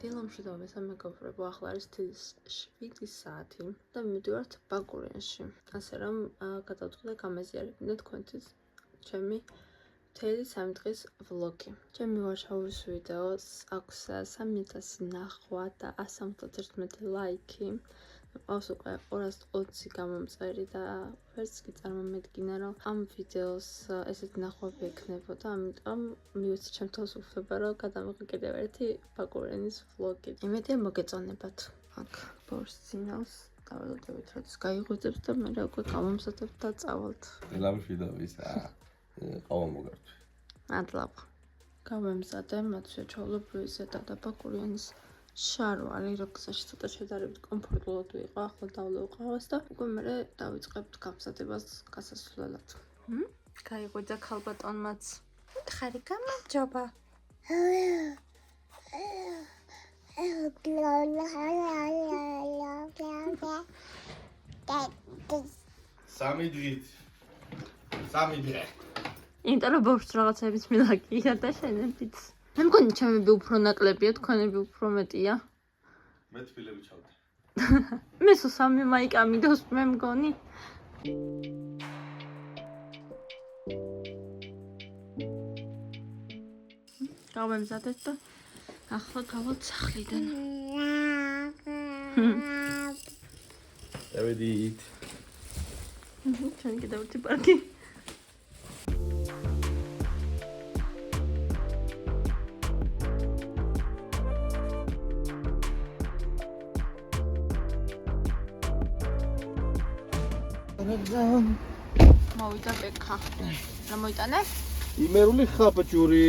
დილამშვიდობა მეგობრებო, ახლა არის 7 საათი და მივდივართ ბაკურიანში. ასე რომ გადავწყვიტე გამეზიარებინა თქვენთვის ჩემი მთელი 3 დღის ვლოგი. ჩემი ვარშავის ვიდეოს აქვს 3000 ნახვა და 171 ლაიქი. მყავს უკვე 220 გამომწერი და ვერც კი წარმომედგინა რომ ამ ვიდეოს ესეთი ნახვები ექნებოდა, ამიტომ მივეცი ჩემ თავს უფლება რომ გადამიღე კიდევ ერთი ბაკურიანის ვლოგი. იმედია მოგეწონებათ. აქ ბორცინავს დაველოდებით როდის გაიღვიძებს და მე რა უკვე გამომზადებთ და წავალთ. დილამშვიდობისა. ყავა მოგართვი. მადლობა. გავემზადე მათვე ჩაოლობრივი და ბაკურიანის შარვალი, როქსაში ცოტა შედარებით კომფორტულად ვიყო, ახლა დავლევ ყავას და უკვე მე დავიწყებთ გამზადებას გასასვლელად. გაიღვიძა ქალბატონმაც. ხარი გამარჯობა. სამი დღით. იმიტომ რომ ბორცს რაღაცების მილაკია და შენებიც. მე მგონი ჩემები უფრო ნაკლებია, თქვენები უფრო მეტია. მე თბილები ჩავდი. მე სამი მაიკა მიდოს მე მგონი. გავემზადეთ და ახლა გავალთ სახლიდან. დავედით. ჩვენ კიდევ ერთი პარკი. მოვიდა ბექა. რა მოიტანე? იმერული ხაბჯური.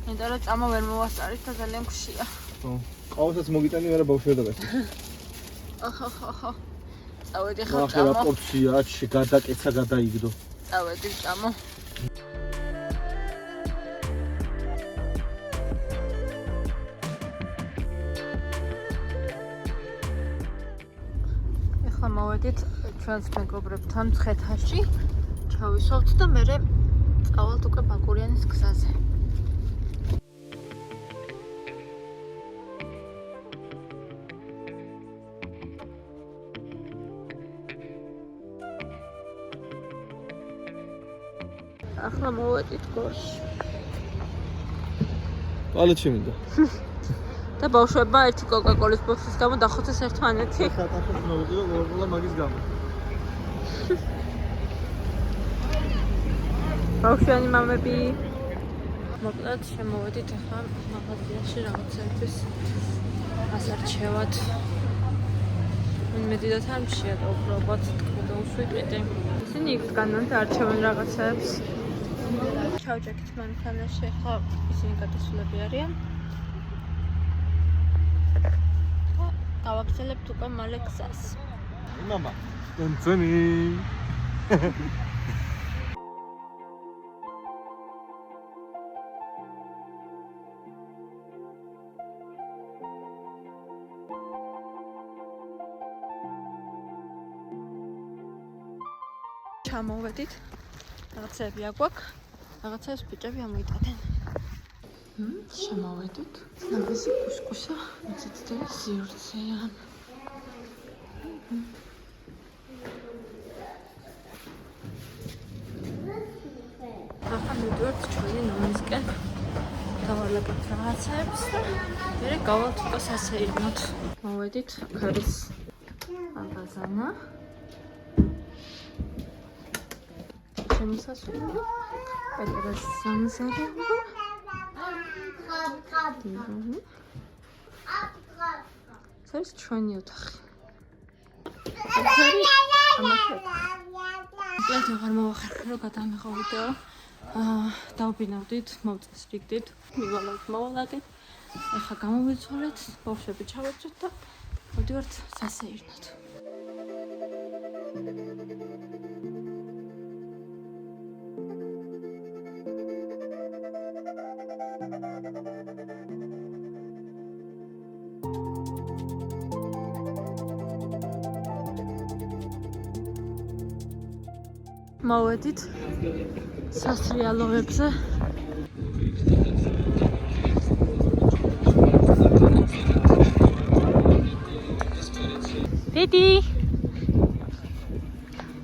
იმიტომ რომ წამა ვერ მოვასწარით და ძალიან ხშია. ყავასაც მოგიტანი, მაგრამ ბავშვია და გასა. ოჰოჰოჰო. წავედი ხა ახლა რა პორცია, გადაკეცა გადაიგდო. წავედი წამო. ახლა მოვედით ჩვენს მეგობრებთან მცხეთაში. ჩავისვავთ და მე წავალთ უკვე ბაკურიანის გზაზე. ახლა მოვედით გორში. პალეჩი მინდა. და ბავშვებმა ერთი კოკაკოლის ბოქსის გამო დახოცეს ერთმანეთი. ხატახი მოვიდო ორლა მაგის გამო. ბავშვიანი მამები. მოკლედ შემოვედით ახლა მაღაზიაში რაღაცების ასარჩევად. იმედი და თამშია და უბრალოდ თქვი და უსვიტვიტი. ისინი იქ დგანან და არჩევენ რაღაცებს. ჩავჯექით მანქანაში, ახლა ისინი გადასულები არიან. გავაგრძელებთ უკვე მალე გზას. მამა, კონცენი. ჩამოვედით. რაღაცები აგვაქვს. რაღაცებს ბიჭები ამოიტანენ. შემოვედით. ნაბეზი კუსკუსა, მიწითელი სივრცეა. ახლა მივდივართ ჩვენი ნომისკენ. დავალებთ რაღაცებს და მერე გავალთ უკვე სასეირნოდ. მოვედით ქარის აბაზანა. შემოსასვლელი. პეტრას სამზარეულო. ეს ჩვენი ოთახი. ამათ აღარ მოვახერხე რომ გადამიღო ვიდეო. დავბინავდით, მოვწესრიგდით, მოვალავდით. ახლა გამოვიცვალეთ, ბავშვები ჩავეცვით და მოვდივართ სასეირნოდ. მოვედით სასრიალოებზე. დიდი.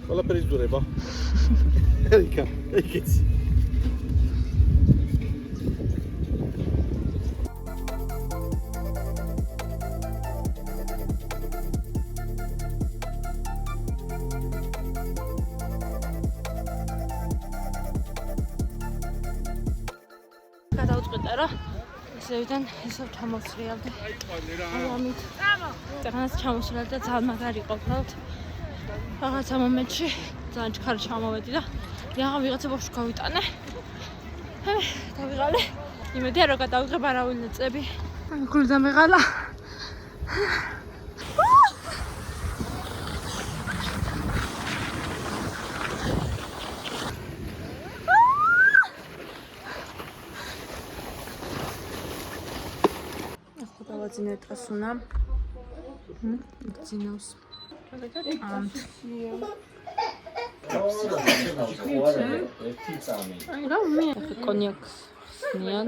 ყველაფერი ზურება. ელიკა, ეკიც. გადავწყვიტე რა ისევიდან ისევ ჩამოსრიალდი. ამით წაღანაც ჩამოსრიალდი და ძალიან მაგარი იყო უბრალოდ. რაღაცა მომენტში ძალიან ჩქარი ჩამოვედი და რაღაც ვიღაცა ბავშვი გავიტანე. დავიღალე. იმედია რომ გადავიღებ არავინ წები. გული დამეღალა. დავაძინე ტასუნა. ძინავს. რა მე კონიაკს ნიან.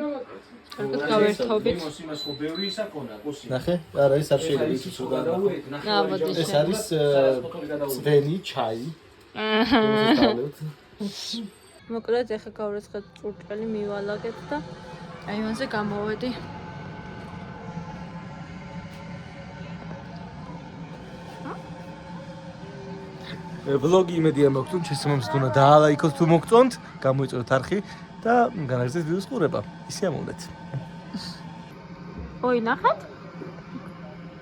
კარგად გავერთობთ. ნახე, არა ეს არ შეიძლება იცის უდა. ეს არის ძველი ჩაი. მოკლედ ეხა გავრეცხეთ წურჭელი მივალაგეთ და აივანზე გამოვედი. ვლოგი იმედია მოგწონთ, შესაბამისად უნდა დაალაიქოთ თუ მოგწონთ, გამოიწვიოთ არხი და განაგრძეთ ვიდეოს ყურება. ისე ამოვნეთ. ოი ნახეთ?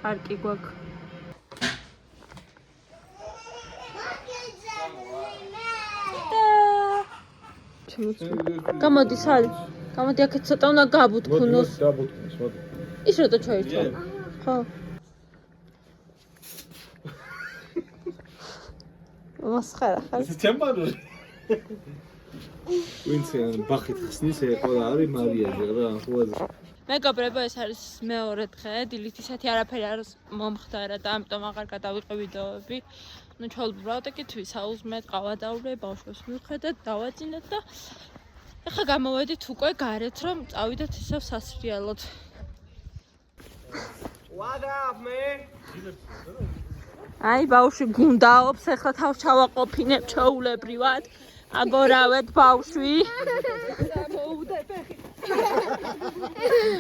არკი გვაქვს. გამოდი სალი. გამოდი აქეთ ცოტა უნდა გაბუთქუნოს. გაბუთქუნოს, მოდი. ის როდა ჩაირჩო? ხო. მოსხარა ხარ? ეს ჩემპანური. ვინც ბახით ხსნის, ყველა არის მარიაჟი რა, ხუაზე. მეგობრებო, ეს არის მეორე დღე, დილით ისეთი არაფერი არ მომხდარა და ამიტომ აღარ გადავიყე ვიდეოები. ნუ ჩაუბრალდ ეკი თვისაუზმეთ, ყავა დავვრე, ბავშვებს მივხედეთ, დავაძინეთ და ეხა გამოვედით უკვე გარეთ, რომ წავიდეთ ისევ სასრიალოდ. What up, man? აი ბავშვი გუნდაობს, ეხლა თავს ჩავაყოფინებ ჩაულებრივად. აგორავეთ ბავშვი.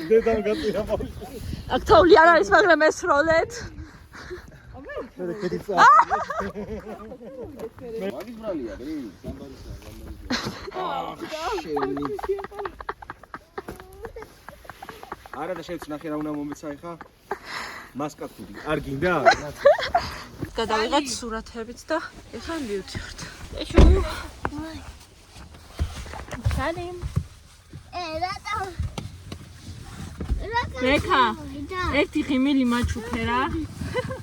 დედამ გაწია ბავშვი. აქ თოვლი არ არის, მაგრამ ესროლეთ. მე კეთიცა. მაგის ბრალია, ბრი, სამბარისა, არა და შევც ნახე რა უნდა მომეცა ხა? მასკათური. არ გინდა? გადავიღეთ სურათებიც და ეხლა მივდივართ. ეშუ. სალიმ. რატო? ბექა. ერთი ხიმილი მაჩუქე რა.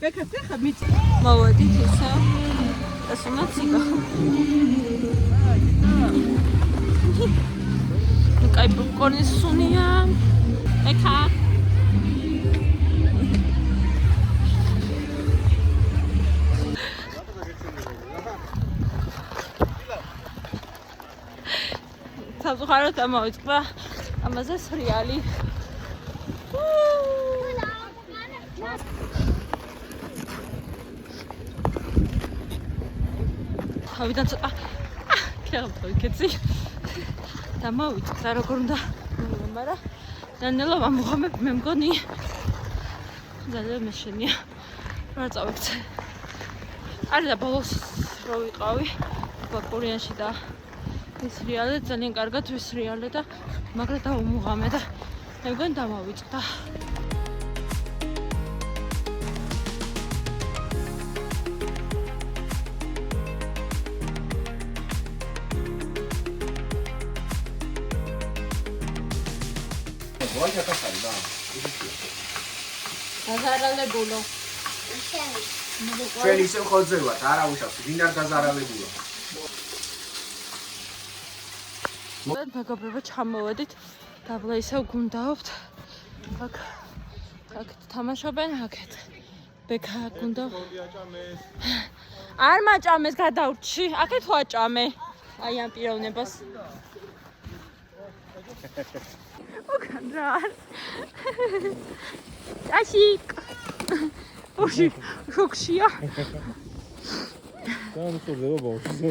ბექა ხა მიწ. მოვედით ისე. ეს უნდა ციგა. კაი პოპკორნის სუნია. ბექა. საზღვაროთ ამოვიწყდა ამაზე სრიალი. თავიდან ცოტა ქეღბოიქეცი და მოვიწყდა როგორ უნდა მაგრამ ნანელა მომღამებ მე მგონი ძალიან მეშენია რა წავიქცე არის და ბოლოს რო ვიყავი ბაკურიანში და ეს რეალე ძალიან კარგად ვისრიალე და მაგრამ დავუმღამე და მე მგონი დამავიწყდა დაზარალებულო. ჩვენ ისე ხოძე ვართ, არა უშავს, ვინ არ დაზარალებულო. მეგობრებო, ჩამოვედით. დაბლა ისევ გუნდაობთ. აქ თამაშობენ აქეთ. ბექა გუნდა. არ მაჭამეს გადავრჩი. აქეთ ვაჭამე. აი ამ პიროვნებას. უკან რა. აშიკ. ოში შოქშია. განსხვავდება ბავშვზე.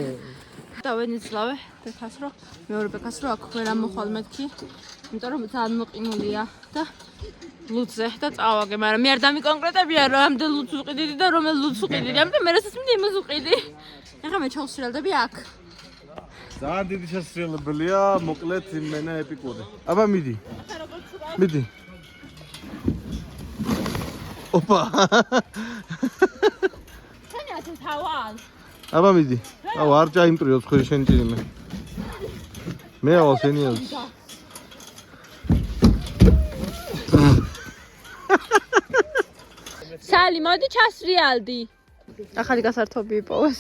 დავენიცლავე ბექას რო მეორე ბექას რო აქ ვერ ამოხვალ მეთქი. იმიტომ რომ ძალიან მოყინულია და ლუცზე და წავაგე, მაგრამ მე არ დამიკონკრეტებია რომ ამდენ ლუცს უყიდიდი და რომელ ლუცს უყიდიდი. ამდენ მე რასაც მინდა იმას უყიდი. ეხლა მე ჩავსრიალდები აქ. ძალიან დიდი შესრულებელია, მოკლედ იმენა ეპიკური. აბა მიდი. მიდი. ოპა. შენი ასე თავალ. აბა მიდი. აუ არ ჩაიმტრიო ცხრი შენ ჭირიმე. მე ავალ შენი არის. სალი, მოდი ჩასრიალდი. ახალი გასართობი იპოვეს.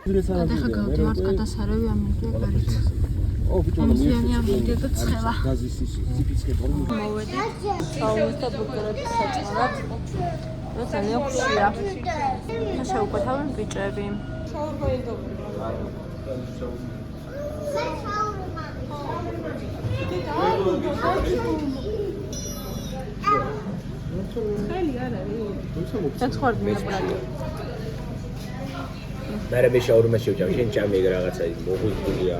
ეხა გავდივართ გადასარევი ამერია გარეთ. ამზიანი ამერია და ცხელა. მოვედი. აუს და ბურგერების საწყარად. ძალიან ექვსია. შეუკვეთავენ ბიჭები. მერე მე შაურმა შევჭამ, შენ ჭამე რაღაცა მოღუზულია.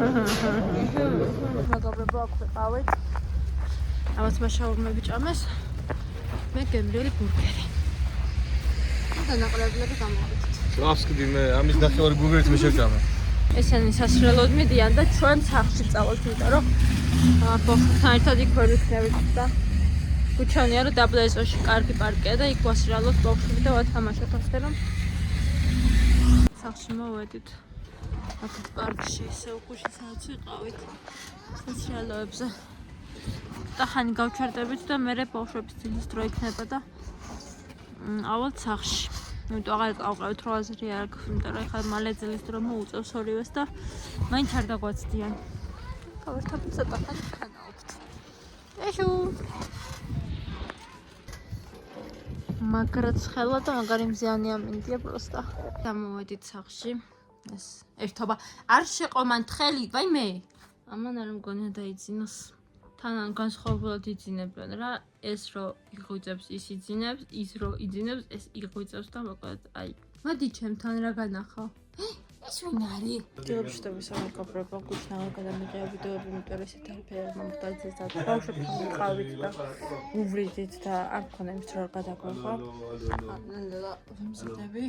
მეგობრებო, აქ ვიყავით. ამას მაშაურმები ჭამეს. მე გემრიელი ბურგერი. და ნაყრებლები გამოვიდეთ. გასკდი მე ამის ნახევარი ბურგერით მე შევჭამე. ესენი სასრელოდ მიდიან და ჩვენ სახლში წავალთ, იმიტომ რომ ბოხთან ერთად იქ ვერ ვიქნებით და გუჩვენია რომ დაბლეზოში კარგი პარკია და იქ ვასრალოთ ბოხში და ვათამაშოთ ასე რომ სახლში მოვედით. აქეთ პარკში ისე უხუში სადაც ვიყავით სასრელოებზე. და ხანი გავჩერდებით და მერე ბავშვების ძილის დრო იქნება და ავალთ სახლში. იმიტომ აღარ წავყავით 8-ზე არ აქვს, იმიტომ რომ ეხლა მალე ძილის დრო მოუწევს ორივეს და მაინც არ დაგვაცდიან. გავერთობთ ცოტა ხანი ქანაობთ. ეშუ. მაგრაც ხელა და მაგარი მზიანი ამინდია პროსტა. გამოვედით სახლში. ეს ერთობა არ შეყო მან თხელი, ვაიმე. ამან არ მგონია დაიძინოს. თან განსხვავებულად იძინებენ რა, ეს რო იღვიძებს ის იძინებს, ის რო იძინებს ეს იღვიძებს და მოკლედ აი. მოდი ჩემთან რა განახო. ეს ვინ არის? დიოშტების ამაკობრება გუშნავა გადამიღია ვიდეოები, იმიტომ რომ ესეთ არაფერი მომხდარზე და ბავშვებთან ვიყავით და უვრიდით და არ მქონდა იმის რომ გადაგვეხო. და ვიმზადები.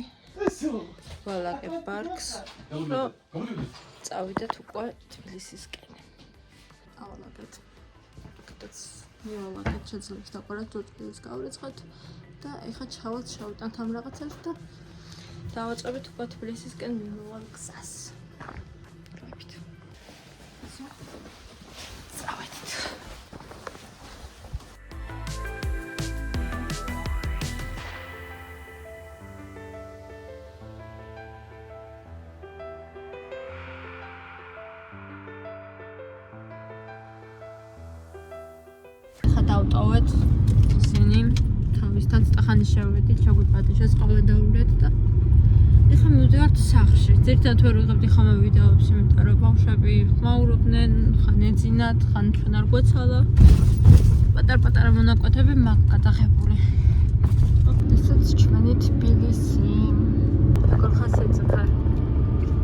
ვალაგებ პარკს, რომ წავიდეთ უკვე თბილისისკენ. ავალაგეთ. მივალაგეთ შეძლებს დაყარათ თბილისს გავრიცხოთ და ეხლა ჩავალთ შავტანთ ამ რაღაცას და დავაწყებით უკვე თბილისისკენ მიმავალ გზას. გავებით. წავედით. დავტოვეთ ისინი თავისთან სტახანი შევედით, ჩაგვიპატიჟეს ყავე დაურეთ და ეხლა მივდივართ სახლში. ზედმეტ ვერ ვიღებდი ხოლმე ვიდეოებს, იმიტომ რომ ბავშვები ხმაურობდნენ, ხან ეძინათ, ხან ჩვენ არ გვეცალა. პატარ-პატარა მონაკვეთები მაგ გადაღებული. ესეც ჩვენი თბილისი. როგორ ხასიათზე ხარ?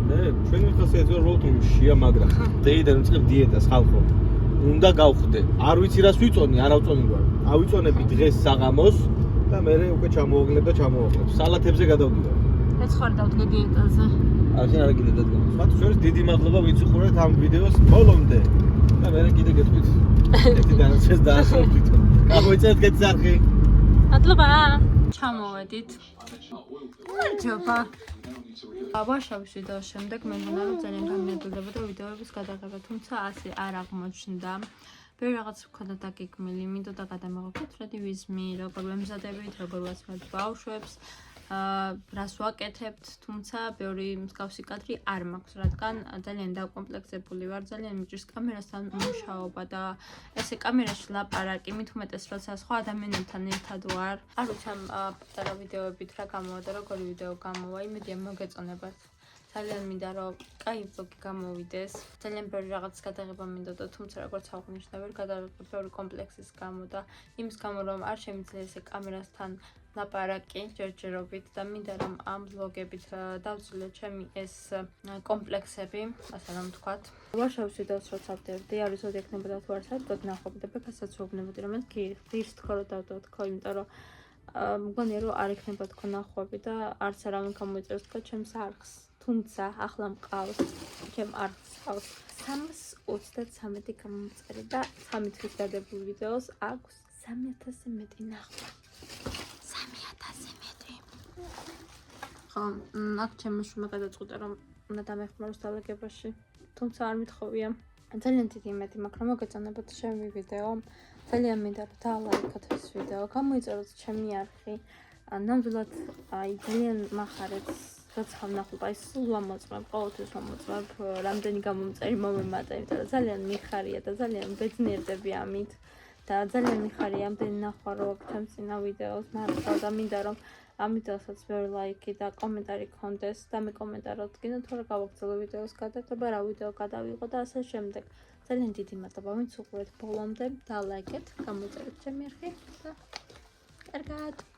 მე ჩვენი ხასიათზე რომ შია მაგრა. დეიდან ვწყებ დიეტას ხალხო. უნდა გავხდე. არ ვიცი რას ვიწონი, არ ავწონი ვარ. ავიწონები დღეს საღამოს და მე უკვე ჩამოვაგლებ და ჩამოვაგლებ. სალათებზე გადავდივარ. ეს ხარ დავდგე დიეტაზე. არხი არ კიდე დადგა. მათ შორის დიდი მადლობა ვინც უყურეთ ამ ვიდეოს ბოლომდე. და მე კიდე გეტყვით. ერთი დანარჩენს დაასრულეთ. გამოიწევთ გეცახი. მადლობა. ჩამოვედით. მადლობა. აბაშავის ვიდეოს შემდეგ მე მგონა რომ ძალიან გამიადვილებოდა ვიდეოების გადაღება, თუმცა ასე არ აღმოჩნდა. ბევრი რაღაც მქონდა დაგეგმილი, მინდოდა გადამეღოთ რედივიზმი, როგორ ვემზადებით, როგორ ვასრულებთ ბავშვებს, რას ვაკეთებთ, თუმცა ბევრი მსგავსი კადრი არ მაქვს, რადგან ძალიან დაკომპლექტებული ვარ, ძალიან მიჭირს კამერასთან მუშაობა და ესე კამერაში ლაპარაკი, მით უმეტეს როცა სხვა ადამიანებთან ერთად ვარ. არ ვიცი ამ პატარა ვიდეოებით რა გამოვა და როგორი ვიდეო გამოვა, იმედია მოგეწონებათ. ძალიან მინდა რომ კაი ვლოგი გამოვიდეს. ძალიან ბევრი რაღაც გადაღება მინდოდა, თუმცა როგორც აღნიშნე, ვერ გადავიღე ბევრი კომპლექსის გამო და იმის გამო რომ არ შემიძლია ესე კამერასთან ლაპარაკი ჯერჯერობით და მინდა რომ ამ ვლოგებით დავწილო ჩემი ეს კომპლექსები, ასე რომ ვთქვათ. ვარშავის ვიდეოს როცა ვდევდი, არ ვიცოდი ექნებოდა თუ არ საერთოდ ნახობდი და ბექასაც ვეუბნებოდი რომ ეს ღირს თქო რომ დავდო თქო, იმიტომ რომ მგონია რომ არ ექნება თქო ნახვები და არც არავინ გამოიწეროს თქო ჩემს არხს. თუმცა ახლა მყავს ჩემ არხს ყავს 323 გამომწერი და 3 თვის დადებულ ვიდეოს აქვს 3000-ზე მეტი ნახვა. 3000-ზე მეტი. ხო, აქ ჩემი შუმა გადაწყვიტა რომ უნდა დამეხმაროს დალაგებაში. თუმცა არ მithოვია. ძალიან დიდი იმედი მაქვს რომ მოგეწონებათ ჩემი ვიდეო. ძალიან მინდა რომ დალაიქოთ ეს ვიდეო, გამოიწეროთ ჩემი არხი. ნამდვილად ძალიან მახარებს როცა ვნახავ, სულ ვამოწმებ, ყოველთვის ვამოწმებ, რამდენი გამომწერი მომემატა, იმიტომ რომ ძალიან მიხარია და ძალიან ბედნიერდები ამით და ძალიან მიხარია ამდენი ნახვა რო აქვს ჩემს წინა ვიდეოს, მართლა და მინდა რომ ამ ვიდეოსაც ბევრი ლაიქი და კომენტარი გქონდეს და მეკომენტაროთ კიდევ თუ რა გავაგრძელო ვიდეოს გადაღება, რა ვიდეო გადავიღო და ასე შემდეგ. ძალიან დიდი მადლობა, ვინც უყურეთ ბოლომდე და ლაიქეთ, გამოიწერეთ ჩემი არხი და კარგად.